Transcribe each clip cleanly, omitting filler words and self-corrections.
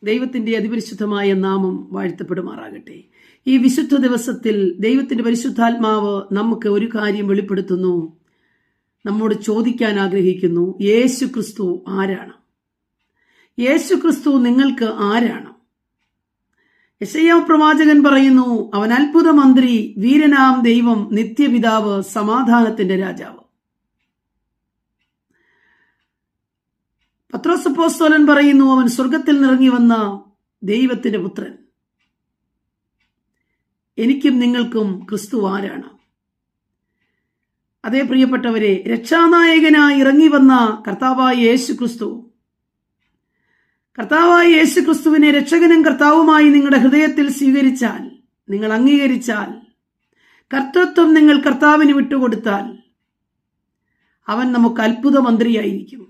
ദൈവത്തിന്റെ അതിപരിശുദ്ധമായ നാമം വാഴ്ത്തപ്പെടുമാറാകട്ടെ. ഈ വിശുദ്ധ ദിവസത്തിൽ ദൈവത്തിന്റെ പരിശുദ്ധാത്മാവ് നമുക്ക് ഒരു കാര്യം വെളിപ്പെടുത്തുന്നു, നമ്മോട് ചോദിക്കാൻ ആഗ്രഹിക്കുന്നു. യേശു ക്രിസ്തു ആരാണ്? യേശു ക്രിസ്തു നിങ്ങൾക്ക് ആരാണ്? യെശയ്യാവ് പ്രവാചകൻ പറയുന്നു, അവൻ അത്ഭുത മന്ത്രി, വീരനാം ദൈവം, നിത്യപിതാവ്, സമാധാനത്തിന്റെ രാജാവ്. പത്രോസ് അപ്പോസ്തലൻ പറയുന്നു, അവൻ സ്വർഗത്തിൽ നിറങ്ങി വന്ന ദൈവത്തിന്റെ പുത്രൻ. എനിക്കും നിങ്ങൾക്കും ക്രിസ്തു ആരാണ്? അതേ പ്രിയപ്പെട്ടവരെ, രക്ഷാനായകനായി ഇറങ്ങി വന്ന കർത്താവായ യേശു ക്രിസ്തു, കർത്താവായ യേശു ക്രിസ്തുവിനെ രക്ഷകനും കർത്താവുമായി നിങ്ങളുടെ ഹൃദയത്തിൽ സ്വീകരിച്ചാൽ, നിങ്ങൾ അംഗീകരിച്ചാൽ, കർത്തൃത്വം നിങ്ങൾ കർത്താവിന് വിട്ടുകൊടുത്താൽ, അവൻ നമുക്ക് അത്ഭുത മന്ത്രിയായിരിക്കും.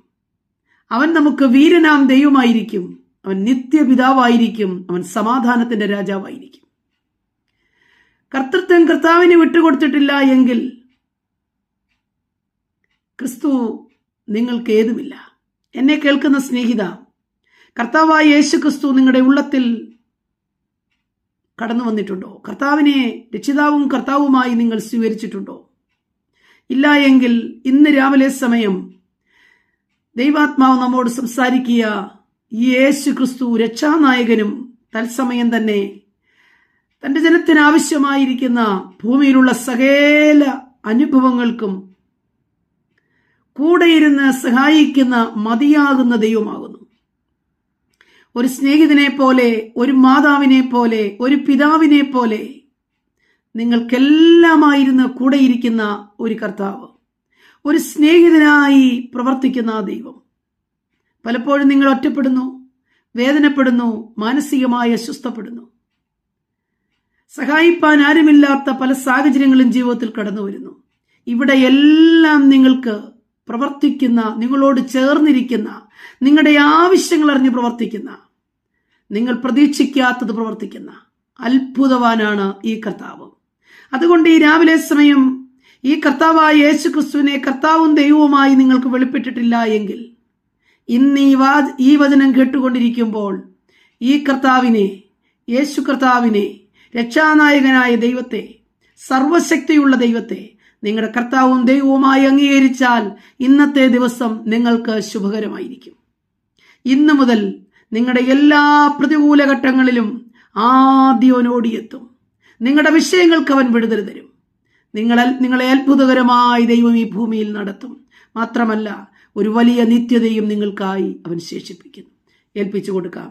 അവൻ നമുക്ക് വീരനാം ദൈവമായിരിക്കും. അവൻ നിത്യപിതാവായിരിക്കും. അവൻ സമാധാനത്തിന്റെ രാജാവായിരിക്കും. കർത്തൃത്വം കർത്താവിന് വിട്ടുകൊടുത്തിട്ടില്ല എങ്കിൽ ക്രിസ്തു നിങ്ങൾക്ക് ഏതുമില്ല. എന്നെ കേൾക്കുന്ന സ്നേഹിത, കർത്താവായ യേശു ക്രിസ്തു നിങ്ങളുടെ ഉള്ളത്തിൽ കടന്നു വന്നിട്ടുണ്ടോ? കർത്താവിനെ രക്ഷിതാവും കർത്താവുമായി നിങ്ങൾ സ്വീകരിച്ചിട്ടുണ്ടോ? ഇല്ല എങ്കിൽ ഇന്ന് രാവിലെ സമയം ദൈവാത്മാവ് നമ്മോട് സംസാരിക്കുക. യേശു ക്രിസ്തു രക്ഷാനായകനും തത്സമയം തന്നെ തന്റെ ജനത്തിന് ആവശ്യമായിരിക്കുന്ന ഭൂമിയിലുള്ള സകല അനുഭവങ്ങൾക്കും കൂടെയിരുന്ന് സഹായിക്കുന്ന മതിയാകുന്ന ദൈവമാകുന്നു. ഒരു സ്നേഹിതനെ പോലെ, ഒരു മാതാവിനെ പോലെ, ഒരു പിതാവിനെ പോലെ നിങ്ങൾക്കെല്ലാമായിരുന്ന് കൂടെയിരിക്കുന്ന ഒരു കർത്താവ്, ഒരു സ്നേഹിതനായി പ്രവർത്തിക്കുന്ന ആ ദൈവം. പലപ്പോഴും നിങ്ങൾ ഒറ്റപ്പെടുന്നു, വേദനപ്പെടുന്നു, മാനസികമായി അസ്വസ്ഥപ്പെടുന്നു. സഹായിപ്പാൻ ആരുമില്ലാത്ത പല സാഹചര്യങ്ങളും ജീവിതത്തിൽ കടന്നു വരുന്നു. ഇവിടെ എല്ലാം നിങ്ങൾക്ക് പ്രവർത്തിക്കുന്ന, നിങ്ങളോട് ചേർന്നിരിക്കുന്ന, നിങ്ങളുടെ ആവശ്യങ്ങൾ അറിഞ്ഞ് പ്രവർത്തിക്കുന്ന, നിങ്ങൾ പ്രതീക്ഷിക്കാത്തത് പ്രവർത്തിക്കുന്ന അത്ഭുതവാനാണ് ഈ കർത്താവ്. അതുകൊണ്ട് ഈ രാവിലെ സമയം ഈ കർത്താവായ യേശു ക്രിസ്തുവിനെ കർത്താവും ദൈവവുമായി നിങ്ങൾക്ക് വെളിപ്പെട്ടിട്ടില്ല എങ്കിൽ, ഇന്ന് ഈ വചനം കേട്ടുകൊണ്ടിരിക്കുമ്പോൾ ഈ കർത്താവിനെ, യേശു കർത്താവിനെ, രക്ഷാനായകനായ ദൈവത്തെ, സർവശക്തിയുള്ള ദൈവത്തെ നിങ്ങളുടെ കർത്താവും ദൈവവുമായി അംഗീകരിച്ചാൽ ഇന്നത്തെ ദിവസം നിങ്ങൾക്ക് ശുഭകരമായിരിക്കും. ഇന്നു മുതൽ നിങ്ങളുടെ എല്ലാ പ്രതികൂല ഘട്ടങ്ങളിലും ആദ്യം ഓടിയെത്തും. നിങ്ങളുടെ വിഷയങ്ങൾക്ക് അവൻ വിടുതൽ തരും. നിങ്ങളെ അത്ഭുതകരമായി ദൈവം ഈ ഭൂമിയിൽ നടത്തും. മാത്രമല്ല, ഒരു വലിയ നിത്യതയും നിങ്ങൾക്കായി അവൻ ശേഷിപ്പിക്കുന്നു. ഏൽപ്പിച്ചു കൊടുക്കാം.